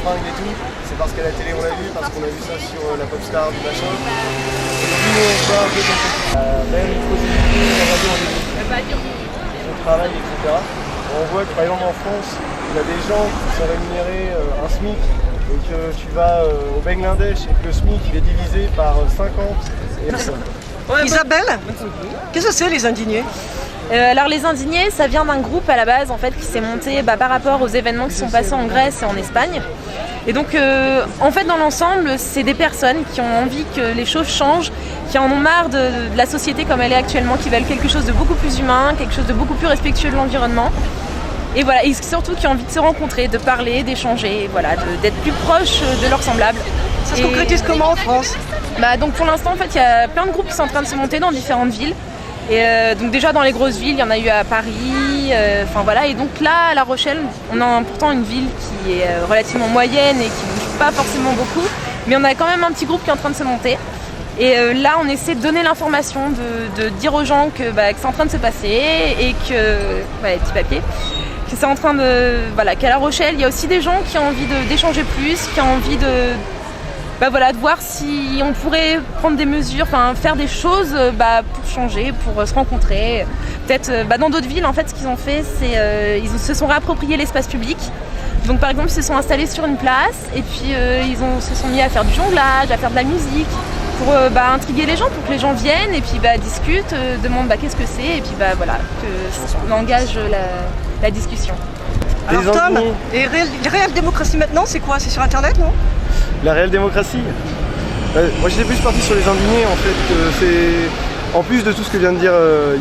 fringues et tout, c'est parce qu'à la télé on l'a vu, parce qu'on a vu ça sur la pop star du machin. Aujourd'hui nous on voit un peu comme ça. Même il faut s'éduquer, on va dire son travail, etc. On voit que par exemple en France, il y a des gens qui sont rémunérés un SMIC et que tu vas au Bangladesh et que le SMIC il est divisé par 50 et Isabelle, qu'est-ce que c'est les indignés? Alors les indignés, ça vient d'un groupe à la base en fait qui s'est monté par rapport aux événements qui sont passés en Grèce et en Espagne. Et donc en fait dans l'ensemble, c'est des personnes qui ont envie que les choses changent, qui en ont marre de la société comme elle est actuellement, qui veulent quelque chose de beaucoup plus humain, quelque chose de beaucoup plus respectueux de l'environnement. Et voilà, et surtout qui ont envie de se rencontrer, de parler, d'échanger, voilà, d'être plus proches de leurs semblables. Ça se concrétise comment en France? Donc pour l'instant en fait il y a plein de groupes qui sont en train de se monter dans différentes villes. Et donc déjà dans les grosses villes, il y en a eu à Paris, enfin voilà. Et donc là, à La Rochelle, on a pourtant une ville qui est relativement moyenne et qui ne bouge pas forcément beaucoup. Mais on a quand même un petit groupe qui est en train de se monter. Et là, on essaie de donner l'information, de dire aux gens que c'est en train de se passer et que, petit papier, que c'est en train de, qu'à La Rochelle, il y a aussi des gens qui ont envie d'échanger plus, qui ont envie de voir si on pourrait prendre des mesures, faire des choses pour changer, pour se rencontrer. Peut-être dans d'autres villes, en fait, ce qu'ils ont fait, c'est ils se sont réappropriés l'espace public. Donc par exemple, ils se sont installés sur une place et puis se sont mis à faire du jonglage, à faire de la musique pour intriguer les gens, pour que les gens viennent et puis discutent, demandent qu'est-ce que c'est et puis qu'on engage la discussion. Alors Tom, et réelle démocratie maintenant, c'est quoi? C'est sur Internet, non? La réelle démocratie, moi j'étais plus parti sur les indignés en fait, c'est en plus de tout ce que vient de dire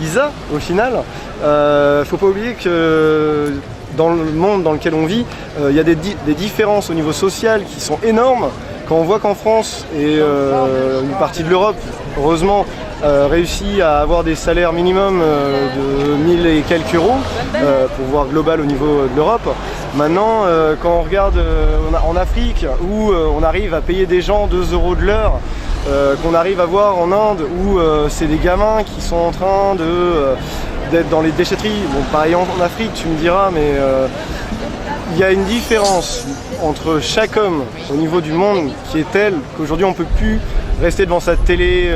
Isa au final, faut pas oublier que dans le monde dans lequel on vit, il y a des différences au niveau social qui sont énormes. Quand on voit qu'en France et une partie de l'Europe, heureusement, réussit à avoir des salaires minimum de 1000 et quelques euros, pour voir global au niveau de l'Europe. Maintenant, quand on regarde en Afrique, où on arrive à payer des gens 2 euros de l'heure, qu'on arrive à voir en Inde, où c'est des gamins qui sont en train d'être dans les déchetteries. Bon, pareil en Afrique, tu me diras, mais il y a une différence entre chaque homme au niveau du monde qui est telle qu'aujourd'hui on ne peut plus rester devant sa télé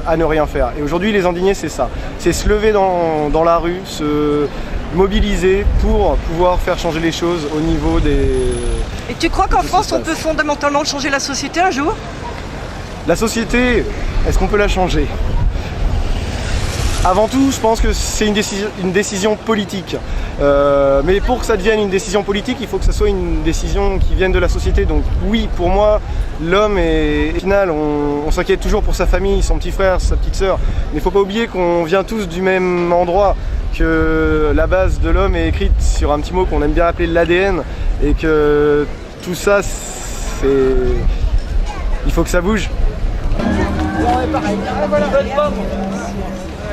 à ne rien faire. Et aujourd'hui les indignés c'est ça, c'est se lever dans la rue, se mobiliser pour pouvoir faire changer les choses au niveau des... Et tu crois qu'en France on peut fondamentalement changer la société un jour? La société, est-ce qu'on peut la changer? Avant tout, je pense que c'est une décision politique. Mais pour que ça devienne une décision politique, il faut que ça soit une décision qui vienne de la société. Donc oui, pour moi, l'homme est... Au final, on s'inquiète toujours pour sa famille, son petit frère, sa petite sœur. Mais il ne faut pas oublier qu'on vient tous du même endroit, que la base de l'homme est écrite sur un petit mot qu'on aime bien appeler l'ADN. Et que tout ça, c'est... Il faut que ça bouge.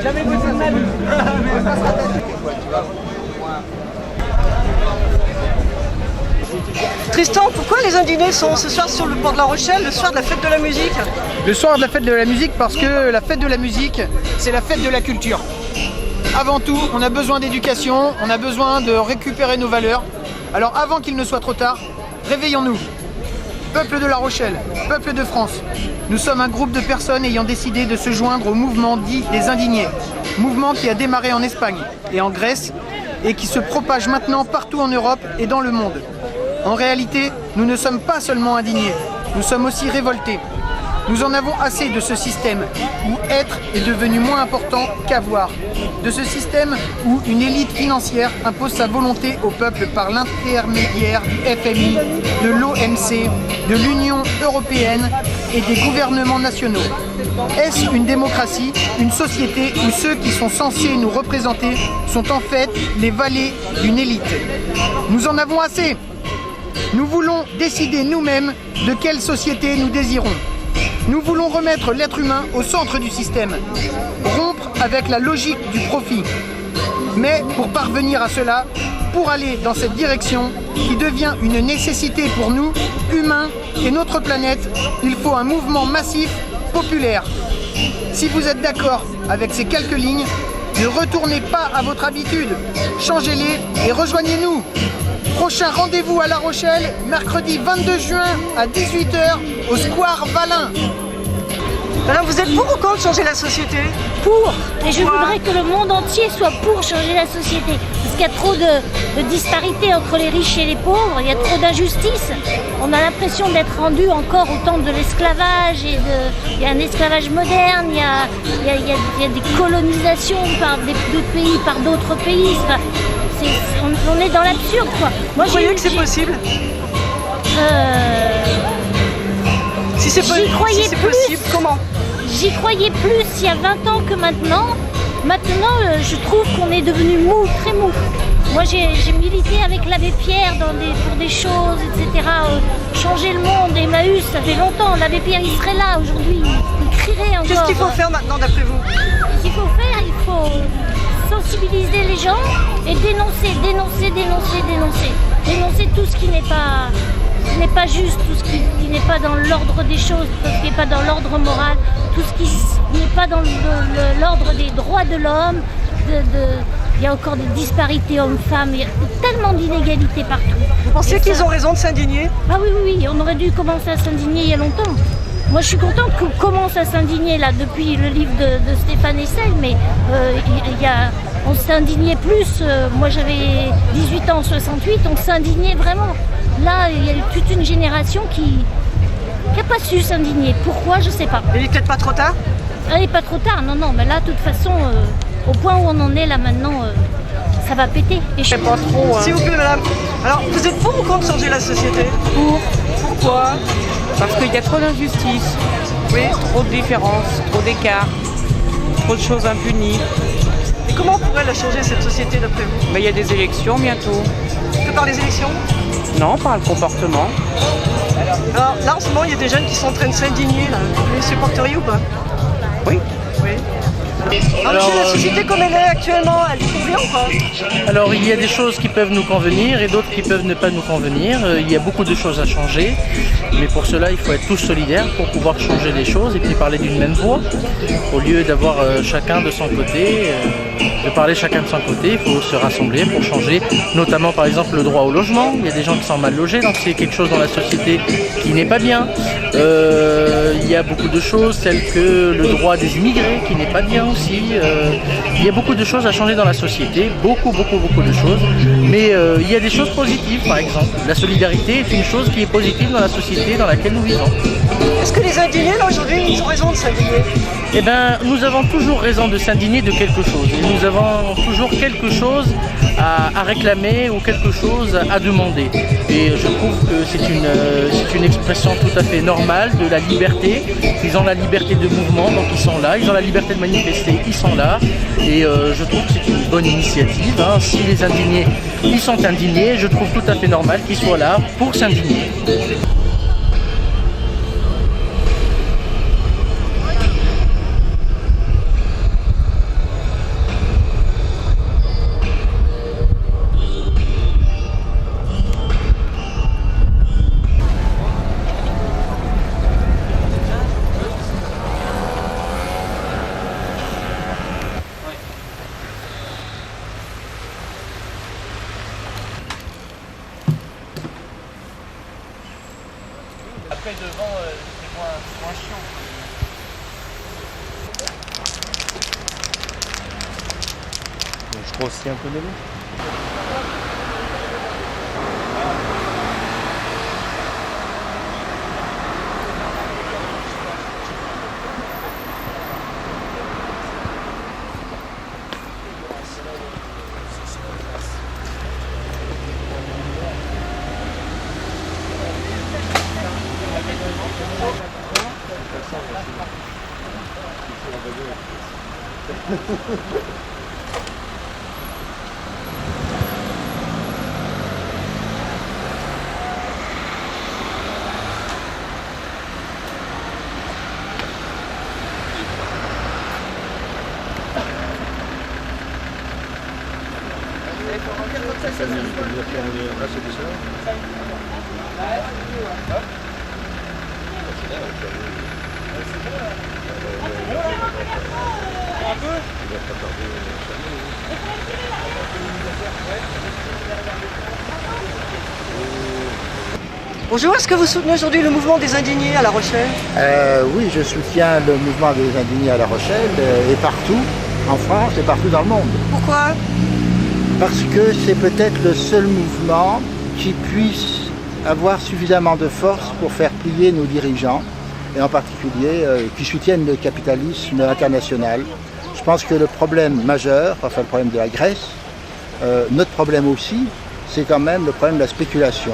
Jamais voté de ma vie. Tristan, pourquoi les indignés sont ce soir sur le port de La Rochelle, le soir de la fête de la musique? Le soir de la fête de la musique parce que la fête de la musique, c'est la fête de la culture. Avant tout, on a besoin d'éducation, on a besoin de récupérer nos valeurs. Alors avant qu'il ne soit trop tard, réveillons-nous. Peuple de La Rochelle, peuple de France, nous sommes un groupe de personnes ayant décidé de se joindre au mouvement dit des indignés. Mouvement qui a démarré en Espagne et en Grèce et qui se propage maintenant partout en Europe et dans le monde. En réalité, nous ne sommes pas seulement indignés, nous sommes aussi révoltés. Nous en avons assez de ce système où être est devenu moins important qu'avoir. De ce système où une élite financière impose sa volonté au peuple par l'intermédiaire du FMI, de l'OMC, de l'Union européenne et des gouvernements nationaux. Est-ce une démocratie, une société où ceux qui sont censés nous représenter sont en fait les valets d'une élite? Nous en avons assez. Nous voulons décider nous-mêmes de quelle société nous désirons. Nous voulons remettre l'être humain au centre du système, rompre avec la logique du profit. Mais pour parvenir à cela, pour aller dans cette direction qui devient une nécessité pour nous, humains et notre planète, il faut un mouvement massif, populaire. Si vous êtes d'accord avec ces quelques lignes, ne retournez pas à votre habitude, changez-les et rejoignez-nous. Prochain rendez-vous à La Rochelle, mercredi 22 juin à 18 h au Square Valin. Alors vous êtes pour ou contre changer la société? Pour. Et je Pourquoi? voudrais que le monde entier soit pour changer la société. Parce qu'il y a trop de disparités entre les riches et les pauvres, il y a trop d'injustice. On a l'impression d'être rendu encore au temps de l'esclavage. Il y a un esclavage moderne, il y a des colonisations par d'autres pays, par d'autres pays. Enfin, on est dans l'absurde, quoi. Moi, Vous croyez que c'est possible? Si c'est J'y croyais si c'est plus. possible, comment? J'y croyais plus il y a 20 ans que maintenant. Maintenant, je trouve qu'on est devenu mou, très mou. Moi, j'ai milité avec l'abbé Pierre pour des choses, etc. Changer le monde, Emmaüs, ça fait longtemps. L'abbé Pierre, il serait là aujourd'hui. Il crierait encore. Qu'est-ce qu'il faut faire maintenant d'après vous? Ce qu'il faut faire, il faut sensibiliser les gens et dénoncer tout ce qui n'est pas juste, tout ce qui n'est pas dans l'ordre des choses, tout ce qui n'est pas dans l'ordre moral, tout ce qui n'est pas dans l'ordre des droits de l'homme. Il y a encore des disparités hommes-femmes, il y a tellement d'inégalités partout. Vous pensez qu'ils ont raison de s'indigner? Ah oui, on aurait dû commencer à s'indigner il y a longtemps. Moi, je suis contente qu'on commence à s'indigner là depuis le livre de Stéphane Hessel, mais on s'indignait plus. Moi, j'avais 18 ans en 68, on s'indignait vraiment. Là, il y a toute une génération qui n'a pas su s'indigner. Pourquoi? Je sais pas. Il est peut-être pas trop tard? Elle n'est pas trop tard, non, mais là, de toute façon, au point où on en est là maintenant, ça va péter. Et je sais pas trop. S'il vous plaît, madame. Alors, vous êtes pour ou contre changer la société? Pour. Pourquoi? Parce qu'il y a trop d'injustice, Oui. trop de différences, trop d'écarts, trop de choses impunies. Et comment on pourrait la changer, cette société, d'après vous? Mais il y a des élections bientôt. Que par les élections? Non, par le comportement. Alors, là, en ce moment, il y a des jeunes qui sont en train de s'indigner, là. Vous les supporteriez ou pas? Oui. Oui. Alors, la société comme elle est actuellement, elle vous convient ou pas? Alors il y a des choses qui peuvent nous convenir et d'autres qui peuvent ne pas nous convenir. Il y a beaucoup de choses à changer, mais pour cela il faut être tous solidaires pour pouvoir changer les choses et puis parler d'une même voix. Au lieu d'avoir chacun de son côté, de parler chacun de son côté, il faut se rassembler pour changer, notamment par exemple le droit au logement. Il y a des gens qui sont mal logés, donc c'est quelque chose dans la société qui n'est pas bien. Il y a beaucoup de choses telles que le droit des immigrés qui n'est pas bien aussi. Il y a beaucoup de choses à changer dans la société, beaucoup de choses, mais il y a des choses positives par exemple. La solidarité est une chose qui est positive dans la société dans laquelle nous vivons. Est-ce que les indignés, là, aujourd'hui, ils ont raison de s'indigner? Eh bien, nous avons toujours raison de s'indigner de quelque chose. Et nous avons toujours quelque chose à réclamer ou quelque chose à demander. Et je trouve que c'est une expression tout à fait normale de la liberté. Ils ont la liberté de mouvement, donc ils sont là. Ils ont la liberté de manifester, ils sont là. Et je trouve que c'est une bonne initiative. Hein. Si les indignés, ils sont indignés, je trouve tout à fait normal qu'ils soient là pour s'indigner. Après devant, c'est moins chiant. Donc, je crois aussi un peu de l'eau. Bonjour, est-ce que vous soutenez aujourd'hui le mouvement des indignés à La Rochelle? Oui, je soutiens le mouvement des indignés à La Rochelle et partout, en France et partout dans le monde. Pourquoi? Parce que c'est peut-être le seul mouvement qui puisse avoir suffisamment de force pour faire plier nos dirigeants, et en particulier qui soutiennent le capitalisme international. Je pense que le problème majeur, enfin le problème de la Grèce, notre problème aussi, c'est quand même le problème de la spéculation.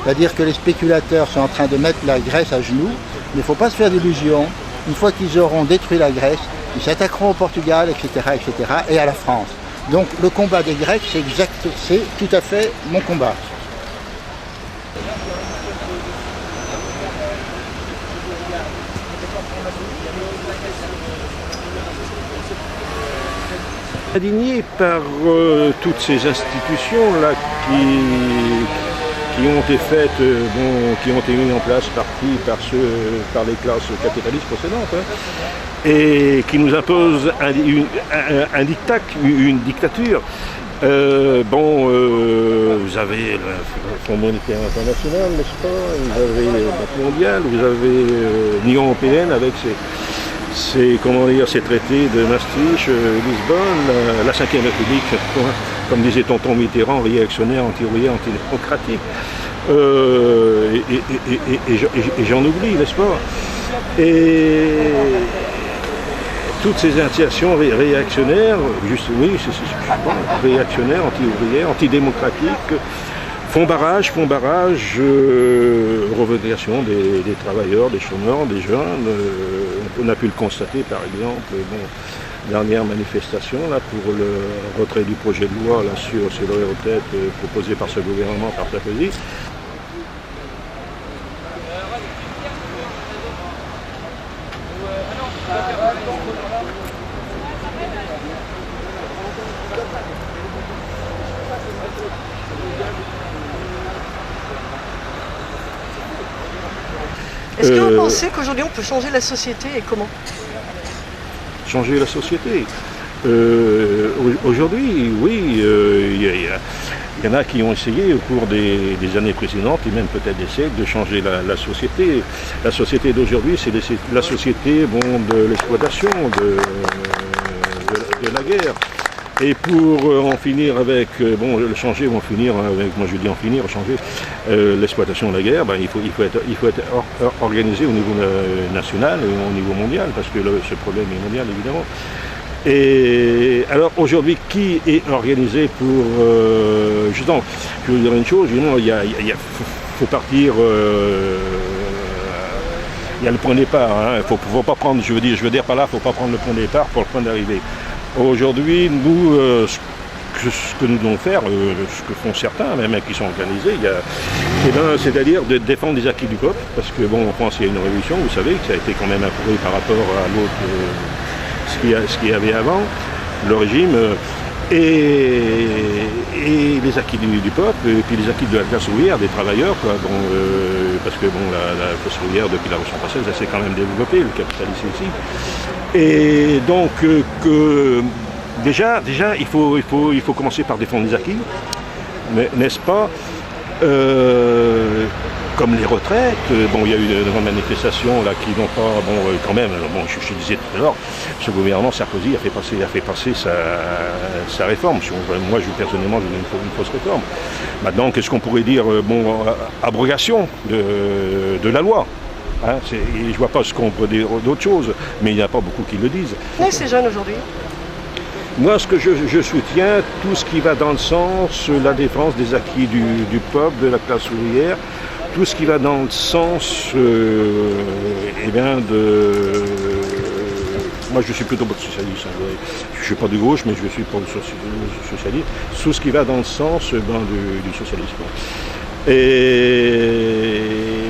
C'est-à-dire que les spéculateurs sont en train de mettre la Grèce à genoux, mais il ne faut pas se faire d'illusions. Une fois qu'ils auront détruit la Grèce, ils s'attaqueront au Portugal, etc., et à la France. Donc le combat des Grecs, c'est tout à fait mon combat. Indigné par toutes ces institutions-là qui ont été faites, qui ont été mises en place par les classes capitalistes précédentes, hein, et qui nous imposent un diktat, une dictature. Vous avez le Fonds monétaire international, n'est-ce pas? Vous avez la Banque mondiale, vous avez l'Union européenne avec ces traités de Maastricht, Lisbonne, la 5e République, comme disait tonton Mitterrand, réactionnaire, anti-ouvrier, antidémocratique. Et j'en oublie, n'est-ce pas? Et toutes ces initiations réactionnaires, réactionnaires, anti-ouvrières, antidémocratiques, font barrage, revendication des travailleurs, des chômeurs, des jeunes. On a pu le constater par exemple, dernière manifestation là, pour le retrait du projet de loi là, sur les retraites proposé par ce gouvernement, par Sarkozy. Est-ce que vous pensez qu'aujourd'hui on peut changer la société et comment? Changer la société. Aujourd'hui, oui, il y en a qui ont essayé au cours des années précédentes et même peut-être des siècles de changer la société. La société d'aujourd'hui, c'est la société de l'exploitation, de la guerre. Et pour en finir avec, le changer, changer, l'exploitation de la guerre, il faut être organisé au niveau national et au niveau mondial, parce que ce problème est mondial évidemment. Et alors aujourd'hui, qui est organisé pour justement, je veux dire une chose, il faut partir. Il y a le point de départ, hein, faut pas prendre, je veux dire par là, faut pas prendre le point de départ pour le point d'arrivée. Aujourd'hui, nous, ce que nous devons faire, ce que font certains, même qui sont organisés, c'est-à-dire de défendre les acquis du peuple, parce que en France, il y a une révolution, vous savez, que ça a été quand même approuvé par rapport à l'autre, ce qu'il y avait avant, le régime, et les acquis du peuple, et puis les acquis de la classe ouvrière, des travailleurs, quoi, parce que la classe ouvrière, depuis la Révolution française, elle s'est quand même développée, le capitalisme aussi. Et donc, déjà, il faut commencer par défendre les acquis, n'est-ce pas? Comme les retraites, il y a eu de grandes manifestations là qui n'ont pas, quand même, je disais tout à l'heure, ce gouvernement Sarkozy a fait passer sa réforme. Moi, personnellement, je veux une fausse réforme. Maintenant, qu'est-ce qu'on pourrait dire? Abrogation de la loi. Hein, je ne vois pas ce qu'on peut dire d'autre chose, mais il n'y a pas beaucoup qui le disent. Mais ces jeunes aujourd'hui? Moi, ce que je soutiens, tout ce qui va dans le sens de la défense des acquis du peuple, de la classe ouvrière, tout ce qui va dans le sens moi je suis plutôt pour le socialisme, je ne suis pas de gauche mais je suis pour le socialisme, tout ce qui va dans le sens du socialisme. Et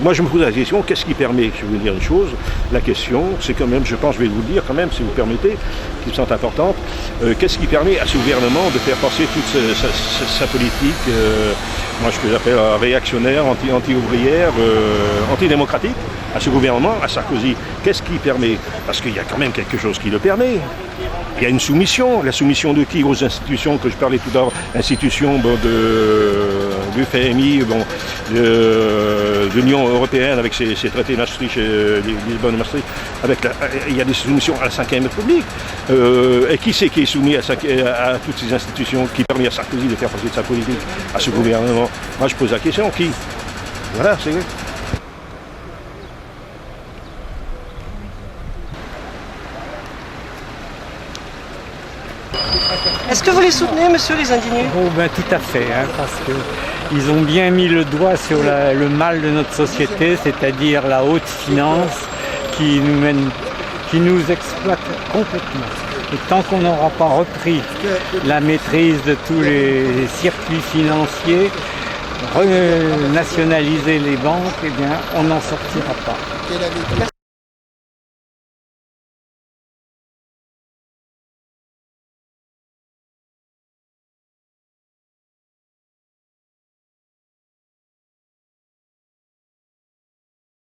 moi je me pose la question, qu'est-ce qui permet, je vais vous dire une chose, la question c'est quand même, je pense, je vais vous le dire quand même si vous permettez, qui me semble importante, qu'est-ce qui permet à ce gouvernement de faire passer toute sa politique, moi ce que j'appelle réactionnaire, anti-ouvrière, antidémocratique, à ce gouvernement, à Sarkozy. Qu'est-ce qui permet? Parce qu'il y a quand même quelque chose qui le permet. Il y a une soumission. La soumission de qui? Aux institutions que je parlais tout à l'heure, institutions du FMI, de l'Union européenne avec ses traités Maastricht, Lisbonne et Maastricht, il y a des soumissions à la 5e République. Et qui c'est qui est soumis à toutes ces institutions, qui permet à Sarkozy de faire passer de sa politique à ce gouvernement? Moi je pose la question, qui? Voilà, c'est vrai. Est-ce que vous les soutenez, monsieur, les indignés? Oh ben tout à fait, hein, parce qu'ils ont bien mis le doigt sur le mal de notre société, c'est-à-dire la haute finance qui nous exploite complètement. Et tant qu'on n'aura pas repris la maîtrise de tous les circuits financiers, renationaliser les banques, eh bien, on n'en sortira pas.